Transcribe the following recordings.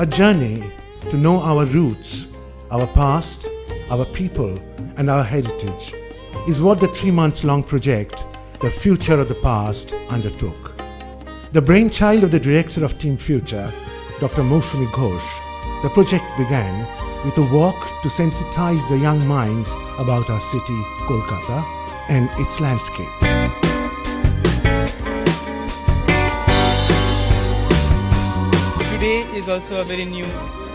A journey to know our roots, our past, our people, and our heritage is what the 3 months long project, The Future of the Past, undertook. The brainchild of the director of Team Future, Dr. Moushumi Ghosh, the project began with a walk to sensitize the young minds about our city, Kolkata, and its landscape. Today is also a very new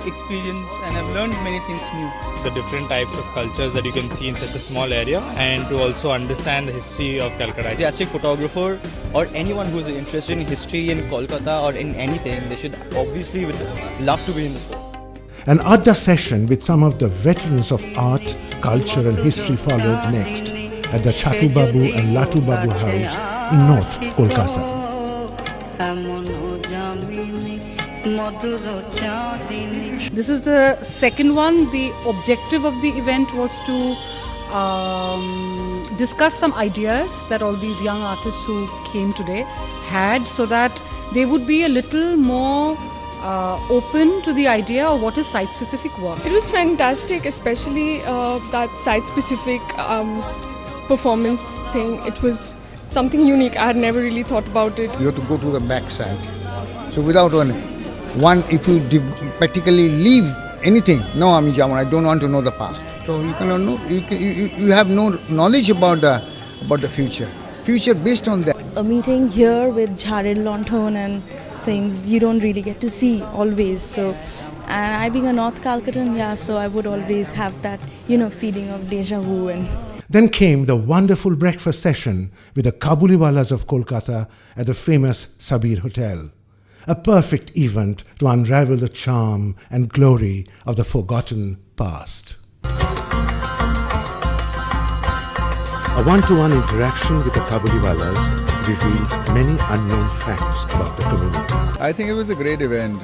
experience and I've learned many things new. The different types of cultures that you can see in such a small area, and to also understand the history of Calcutta. Enthusiastic photographer or anyone who's interested in history in Kolkata or in anything, they should obviously would love to be in this work. An Adda session with some of the veterans of art, culture and history followed next at the Chatu Babu and Latu Babu house in North Kolkata. This is the second one. The objective of the event was to discuss some ideas that all these young artists who came today had, so that they would be a little more open to the idea of what is site-specific work. It was fantastic, especially that site-specific performance thing. It was something unique. I had never really thought about it. You have to go to the backside. So without one, if you practically leave anything, no, Amijaman, I don't want to know the past. So you cannot know. You have no knowledge about the future. Future based on that. A meeting here with Jharel Lonthon and things you don't really get to see always. So, and I being a North Calcutan, so I would always have that, feeling of deja vu. And then came the wonderful breakfast session with the Kabuliwalas of Kolkata at the famous Sabir Hotel. A perfect event to unravel the charm and glory of the forgotten past. A one-to-one interaction with the Kabuliwalas revealed many unknown facts about the community. I think it was a great event.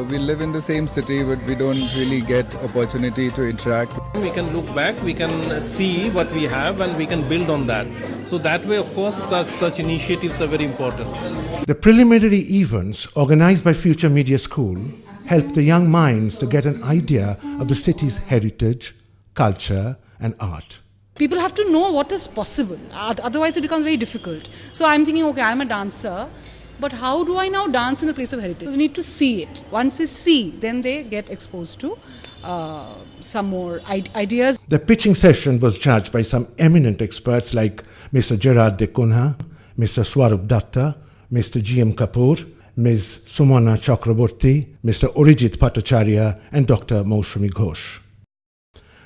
We live in the same city, but we don't really get opportunity to interact. We can look back, we can see what we have, and we can build on that. So that way, of course, such initiatives are very important. The preliminary events organized by Future Media School helped the young minds to get an idea of the city's heritage, culture, and art. People have to know what is possible, otherwise it becomes very difficult. So I'm thinking, okay, I'm a dancer, but how do I now dance in a place of heritage? So they need to see it. Once they see, then they get exposed to some more ideas. The pitching session was judged by some eminent experts like Mr. Gerard de Cunha, Mr. Swarup Datta, Mr. G.M. Kapoor, Ms. Sumana Chakraborty, Mr. Orijit Bhattacharya, and Dr. Moushumi Ghosh.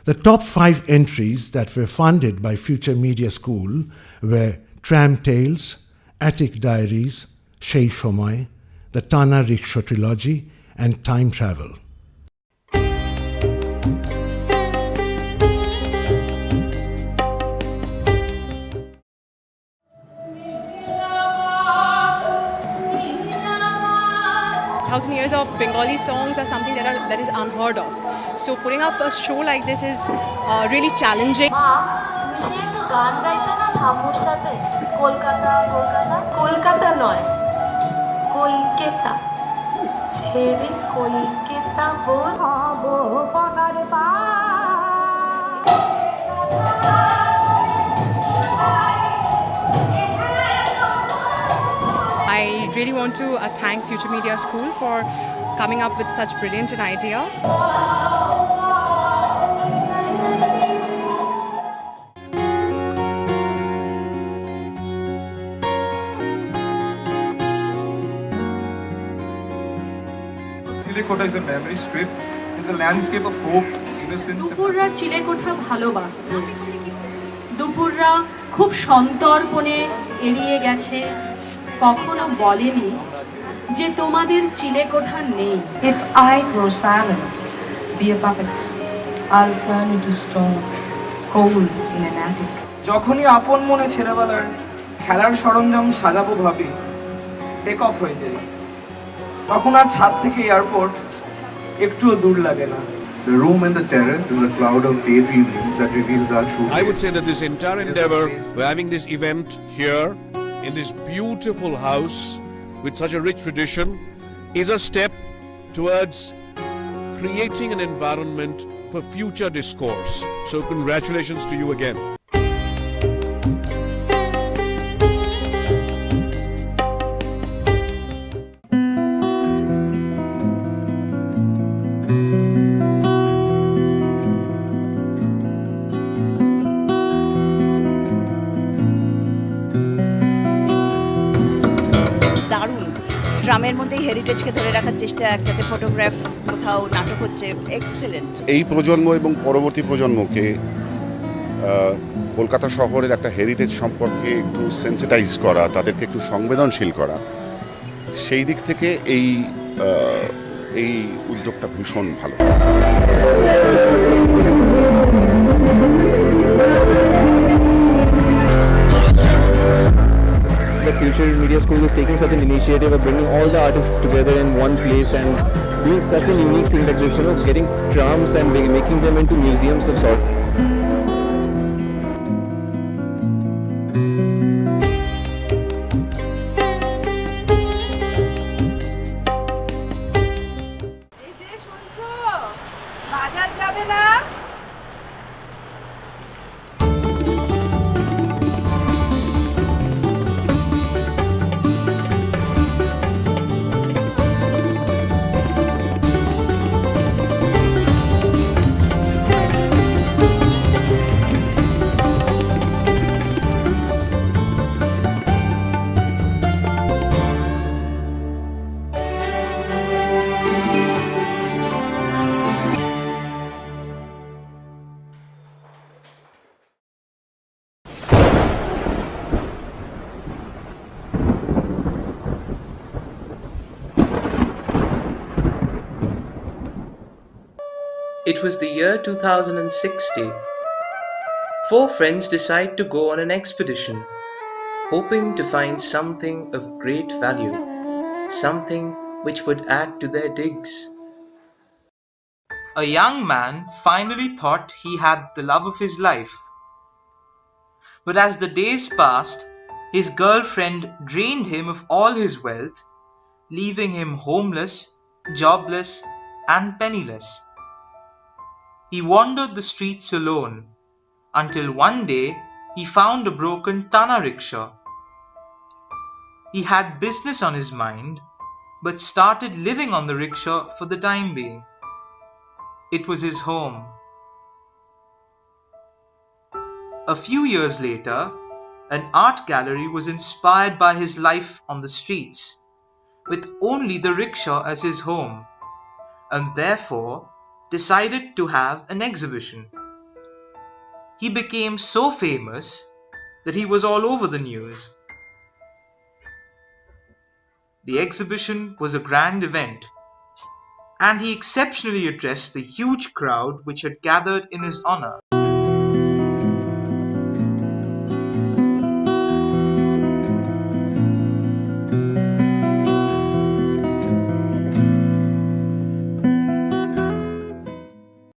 The top 5 entries that were funded by Future Media School were Tram Tales, Attic Diaries, Shei Shomoy, the Tana Rickshaw Trilogy, and Time Travel. Thousand years of Bengali songs are something that is unheard of. So putting up a show like this is really challenging. I really want to thank Future Media School for coming up with such brilliant an idea. Chilekotha is a memory strip. It's a landscape of hope, innocence. দুপুররা Chilekotha ভালোবাসতো। দুপুররা খুব সন্তর্পণে এড়িয়ে গেছে, কখনো বলেনি যে তোমাদের চিলেকোঠা নেই। If I grow silent, be a puppet, I'll turn into stone, cold in an attic. যখনই আপন মনে ছেলেবেলার খেলার সরঞ্জাম সাজাবো ভাবি, টেক অফ হয়ে যায়। তখন আর ছাদ থেকে এয়ারপোর্ট একটুও দূর লাগে না। The room and the terrace is a cloud of daydreaming that reveals our true face. I would say that this entire endeavor, we're having this event here in this beautiful house with such a rich tradition, is a step towards creating an environment for future discourse. So congratulations to you again. দারুণ গ্রামের মধ্যেই হেরিটেজকে ধরে রাখার চেষ্টা, একটাতে photograph, কোথাও নাটক হচ্ছে, এক্সেলেন্ট। এই প্রজন্ম এবং পরবর্তী প্রজন্মকে কলকাতা শহরের একটা হেরিটেজ সম্পর্কে একটু সেন্সিটাইজ করা, তাদেরকে একটু সংবেদনশীল করা, সেই দিক থেকে এই উদ্যোগটা ভীষণ ভালো। The Future Media School is taking such an initiative of bringing all the artists together in one place and doing such a unique thing like this, getting drums and making them into museums of sorts. It was the year 2060. 4 friends decide to go on an expedition, hoping to find something of great value, something which would add to their digs. A young man finally thought he had the love of his life. But as the days passed, his girlfriend drained him of all his wealth, leaving him homeless, jobless, and penniless. He wandered the streets alone, until one day he found a broken Tana rickshaw. He had business on his mind, but started living on the rickshaw for the time being. It was his home. A few years later, an art gallery was inspired by his life on the streets, with only the rickshaw as his home, and therefore decided to have an exhibition. He became so famous that he was all over the news. The exhibition was a grand event, and he exceptionally addressed the huge crowd which had gathered in his honor.